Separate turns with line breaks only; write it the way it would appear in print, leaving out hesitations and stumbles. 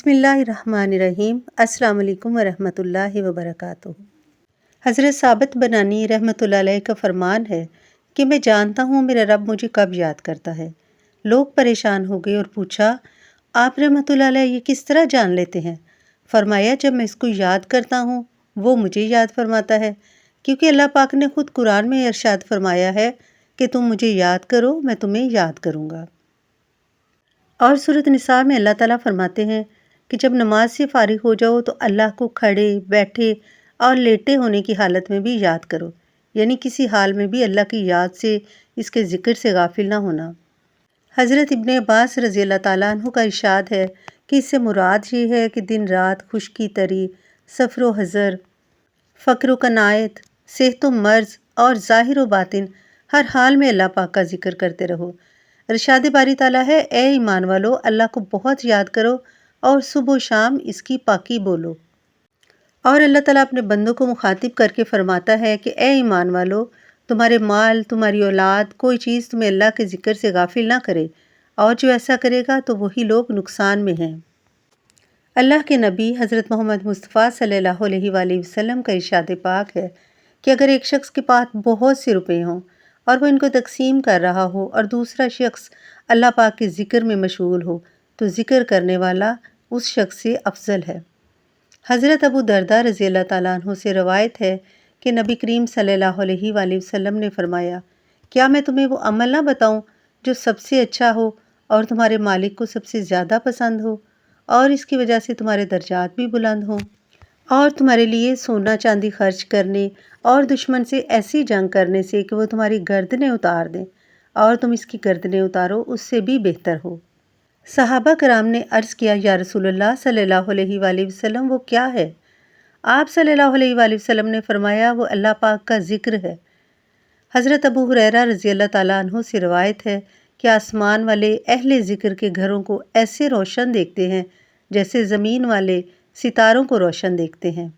بسم اللہ الرحمن الرحیم۔ السلام علیکم ورحمۃ اللہ وبرکاتہ۔ حضرت ثابت بنانی رحمۃ اللہ علیہ کا فرمان ہے کہ میں جانتا ہوں میرا رب مجھے کب یاد کرتا ہے۔ لوگ پریشان ہو گئے اور پوچھا، آپ رحمۃ اللہ علیہ یہ کس طرح جان لیتے ہیں؟ فرمایا، جب میں اس کو یاد کرتا ہوں وہ مجھے یاد فرماتا ہے، کیونکہ اللہ پاک نے خود قرآن میں ارشاد فرمایا ہے کہ تم مجھے یاد کرو میں تمہیں یاد کروں گا۔ اور سورۃ نساء میں اللہ تعالیٰ فرماتے ہیں کہ جب نماز سے فارغ ہو جاؤ تو اللہ کو کھڑے، بیٹھے اور لیٹے ہونے کی حالت میں بھی یاد کرو، یعنی کسی حال میں بھی اللہ کی یاد سے، اس کے ذکر سے غافل نہ ہونا۔ حضرت ابن عباس رضی اللہ تعالیٰ عنہ کا ارشاد ہے کہ اس سے مراد یہ ہے کہ دن رات، خشکی تری، سفر و حضر، فقر و کنایت، صحت و مرض اور ظاہر و باطن، ہر حال میں اللہ پاک کا ذکر کرتے رہو۔ ارشاد باری تعالیٰ ہے، اے ایمان والو، اللہ کو بہت یاد کرو اور صبح و شام اس کی پاکی بولو۔ اور اللہ تعالیٰ اپنے بندوں کو مخاطب کر کے فرماتا ہے کہ اے ایمان والو، تمہارے مال، تمہاری اولاد، کوئی چیز تمہیں اللہ کے ذکر سے غافل نہ کرے، اور جو ایسا کرے گا تو وہی لوگ نقصان میں ہیں۔ اللہ کے نبی حضرت محمد مصطفیٰ صلی اللہ علیہ وآلہ وسلم کا ارشاد پاک ہے کہ اگر ایک شخص کے پاس بہت سے روپے ہوں اور وہ ان کو تقسیم کر رہا ہو اور دوسرا شخص اللہ پاک کے ذکر میں مشغول ہو تو ذکر کرنے والا اس شخص سے افضل ہے۔ حضرت ابو درداء رضی اللہ تعالیٰ عنہ سے روایت ہے کہ نبی کریم صلی اللہ علیہ وآلہ وسلم نے فرمایا، کیا میں تمہیں وہ عمل نہ بتاؤں جو سب سے اچھا ہو اور تمہارے مالک کو سب سے زیادہ پسند ہو، اور اس کی وجہ سے تمہارے درجات بھی بلند ہوں، اور تمہارے لیے سونا چاندی خرچ کرنے اور دشمن سے ایسی جنگ کرنے سے کہ وہ تمہاری گردنیں اتار دیں اور تم اس کی گردنیں اتارو، اس سے بھی بہتر ہو۔ صحابہ کرام نے عرض کیا، یا رسول اللہ صلی اللہ علیہ وآلہ وسلم وہ کیا ہے؟ آپ صلی اللہ علیہ وآلہ وسلم نے فرمایا، وہ اللہ پاک کا ذکر ہے۔ حضرت ابو ہریرہ رضی اللہ تعالیٰ عنہ سے روایت ہے کہ آسمان والے اہل ذکر کے گھروں کو ایسے روشن دیکھتے ہیں جیسے زمین والے ستاروں کو روشن دیکھتے ہیں۔